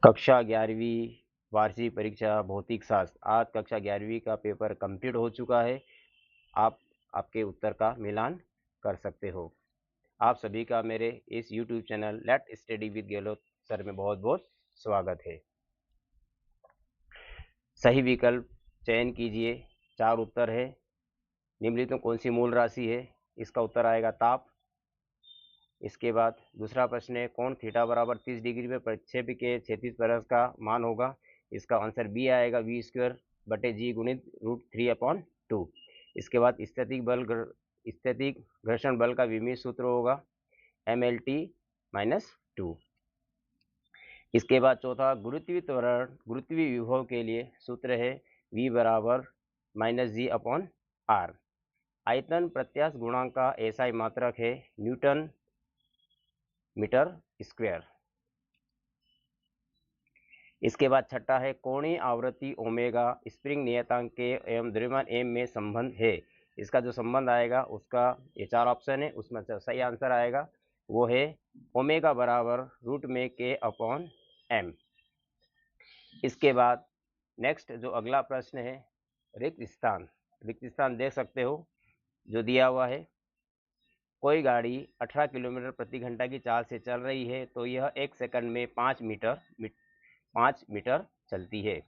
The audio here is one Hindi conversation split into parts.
कक्षा 11वीं वार्षिक परीक्षा भौतिक शास्त्र। आज कक्षा 11वीं का पेपर कंप्लीट हो चुका है। आप आपके उत्तर का मिलान कर सकते हो। आप सभी का मेरे इस YouTube channel let study with Gehlot sir में बहुत बहुत स्वागत है। सही विकल्प चयन कीजिए। 4 उत्तर है। निम्नलिखित में कौन सी मूल राशि है? इसका उत्तर आएगा ताप। इसके बाद दूसरा प्रश्न है, कौन थीटा बराबर 30 डिग्री में प्रक्षेप के क्षैतिज परस का मान होगा? इसका आंसर बी आएगा, v² बटे जी गुणित √3/2। इसके बाद स्थैतिक घर्षण बल का विमीय सूत्र होगा mLT-2। इसके बाद चौथा, गुरुत्वीय त्वरण गुरुत्वीय विभव के लिए सूत्र है v बराबर -g/r। आयतन प्रत्यास्थ गुणांक का एसआई मात्रक है न्यूटन मीटर स्क्वायर। इसके बाद छठा है, कोणीय आवृत्ति ओमेगा स्प्रिंग नियतांक के एवं द्रव्यमान एम में संबंध है। इसका जो संबंध आएगा उसका ये 4 ऑप्शन है, उसमें से सही आंसर आएगा वो है ओमेगा बराबर √k/m। इसके बाद नेक्स्ट जो अगला प्रश्न है, रिक्त स्थान देख सकते हो जो दिया हुआ है। कोई गाड़ी 18 किलोमीटर प्रति घंटा की चाल से चल रही है तो यह 1 सेकंड में 5 मीटर चलती है।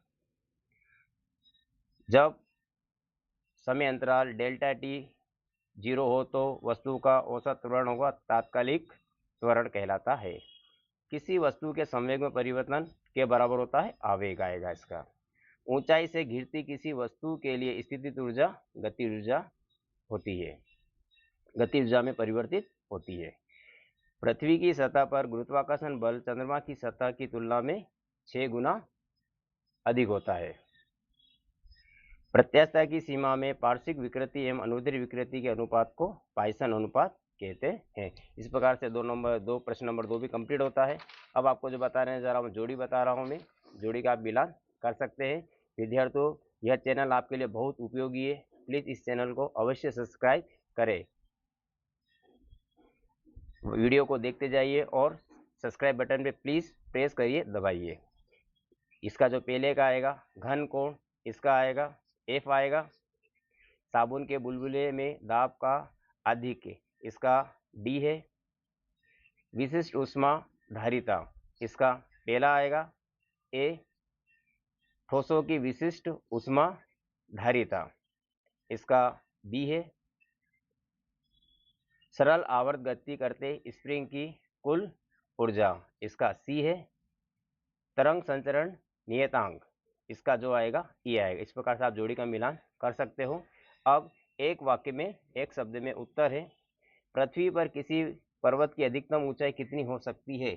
जब समय अंतराल डेल्टा टी 0 हो तो वस्तु का औसत त्वरण होगा तात्कालिक त्वरण कहलाता है। किसी वस्तु के संवेग में परिवर्तन के बराबर होता है आवेग आएगा इसका। ऊंचाई से गिरती किसी वस्तु के लिए स्थितिज ऊर्जा गति ऊर्जा होती है, गति ऊर्जा में परिवर्तित होती है। पृथ्वी की सतह पर गुरुत्वाकर्षण बल चंद्रमा की सतह की तुलना में 6 गुना अधिक होता है। प्रत्यास्थता की सीमा में पार्श्विक विकृति एवं अनुदैर्ध्य विकृति के अनुपात को पाइसन अनुपात कहते हैं। इस प्रकार से दो प्रश्न नंबर 2 भी कंप्लीट होता है। अब आपको जो बता रहे हैं जरा जोड़ी बता रहा हूँ मैं, जोड़ी का आप मिलान कर सकते हैं। विद्यार्थियों, यह चैनल आपके लिए बहुत उपयोगी है। प्लीज इस चैनल को अवश्य सब्सक्राइब करें, वीडियो को देखते जाइए और सब्सक्राइब बटन पे प्लीज प्रेस करिए, दबाइए। इसका जो पहले का आएगा घन कोण, इसका आएगा F आएगा। साबुन के बुलबुले में दाब का आधिक्य, इसका D है। विशिष्ट ऊष्मा धारिता, इसका पहला आएगा A। ठोसों की विशिष्ट ऊष्मा धारिता, इसका B है। सरल आवर्त गति करते स्प्रिंग की कुल ऊर्जा, इसका C है। तरंग संचरण नियतांक, इसका जो आएगा E आएगा। इस प्रकार से आप जोड़ी का मिलान कर सकते हो। अब एक वाक्य में एक शब्द में उत्तर है, पृथ्वी पर किसी पर्वत की अधिकतम ऊंचाई कितनी हो सकती है?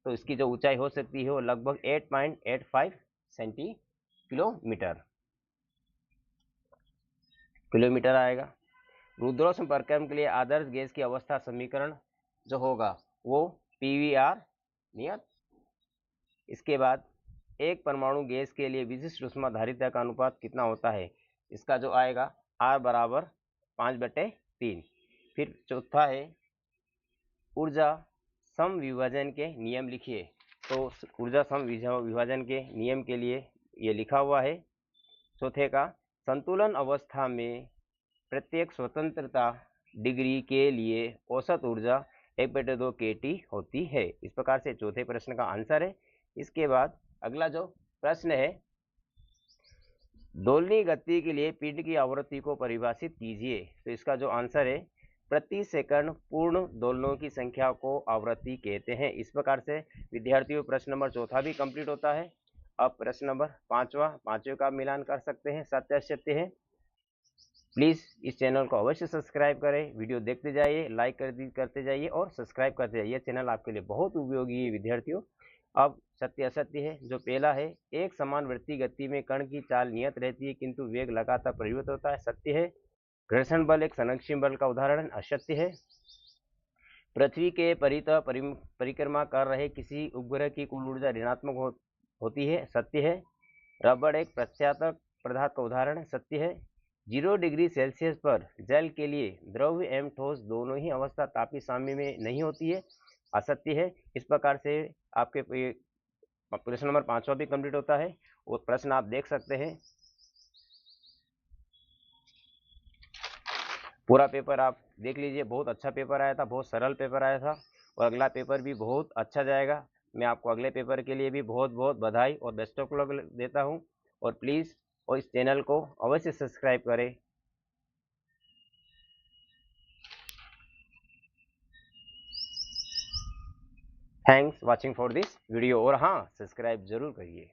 तो इसकी जो ऊंचाई हो सकती है वो लगभग 8.85 किलोमीटर आएगा। रुद्रोष्म प्रक्रम के लिए आदर्श गैस की अवस्था समीकरण जो होगा वो PVR नियत। इसके बाद एक परमाणु गैस के लिए विशिष्ट ऊष्मा धारिता का अनुपात कितना होता है? इसका जो आएगा R बराबर 5/3। फिर चौथा है, ऊर्जा समविभाजन के नियम लिखिए। तो ऊर्जा समविभाजन के नियम के लिए ये लिखा हुआ है। चौथे का, संतुलन अवस्था में प्रत्येक स्वतंत्रता डिग्री के लिए औसत ऊर्जा 1/2 kT होती है। इस प्रकार से चौथे प्रश्न का आंसर है। इसके बाद अगला जो प्रश्न है, दोलनी गति के लिए पिंड की आवृत्ति को परिभाषित कीजिए। तो इसका जो आंसर है, प्रति सेकंड पूर्ण दोलनों की संख्या को आवृत्ति कहते हैं। इस प्रकार से विद्यार्थियों प्रश्न नंबर चौथा भी कंप्लीट होता है। अब प्रश्न नंबर पांचवें का मिलान कर सकते हैं, सत्य असत्य है। प्लीज इस चैनल को अवश्य सब्सक्राइब करें, वीडियो देखते जाइए, लाइक करते जाइए और सब्सक्राइब करते जाइए। यह चैनल आपके लिए बहुत उपयोगी है विद्यार्थियों। अब सत्य असत्य है। जो पहला है, एक समान वृत्तीय गति में कण की चाल नियत रहती है किंतु वेग लगातार परिवर्तित होता है, सत्य है। घर्षण बल एक संरक्षण बल का उदाहरण, असत्य है। पृथ्वी के परितः परिक्रमा कर रहे किसी उपग्रह की कुल ऊर्जा ऋणात्मक होती है, सत्य है। रबड़ एक प्रत्यावर्तक पदार्थ का उदाहरण, सत्य है। 0 डिग्री सेल्सियस पर जल के लिए द्रव एवं ठोस दोनों ही अवस्था तापीय साम्य में नहीं होती है, असत्य है। इस प्रकार से आपके प्रश्न नंबर 5वां भी कंप्लीट होता है। और प्रश्न आप देख सकते हैं, पूरा पेपर आप देख लीजिए। बहुत अच्छा पेपर आया था, बहुत सरल पेपर आया था, और अगला पेपर भी बहुत अच्छा जाएगा। मैं आपको अगले पेपर के लिए भी बहुत बहुत बधाई और बेस्ट ऑफ लक देता हूं। और प्लीज़ और इस चैनल को अवश्य सब्सक्राइब करें। Thanks watching for this video. और हाँ, सब्सक्राइब जरूर करिए।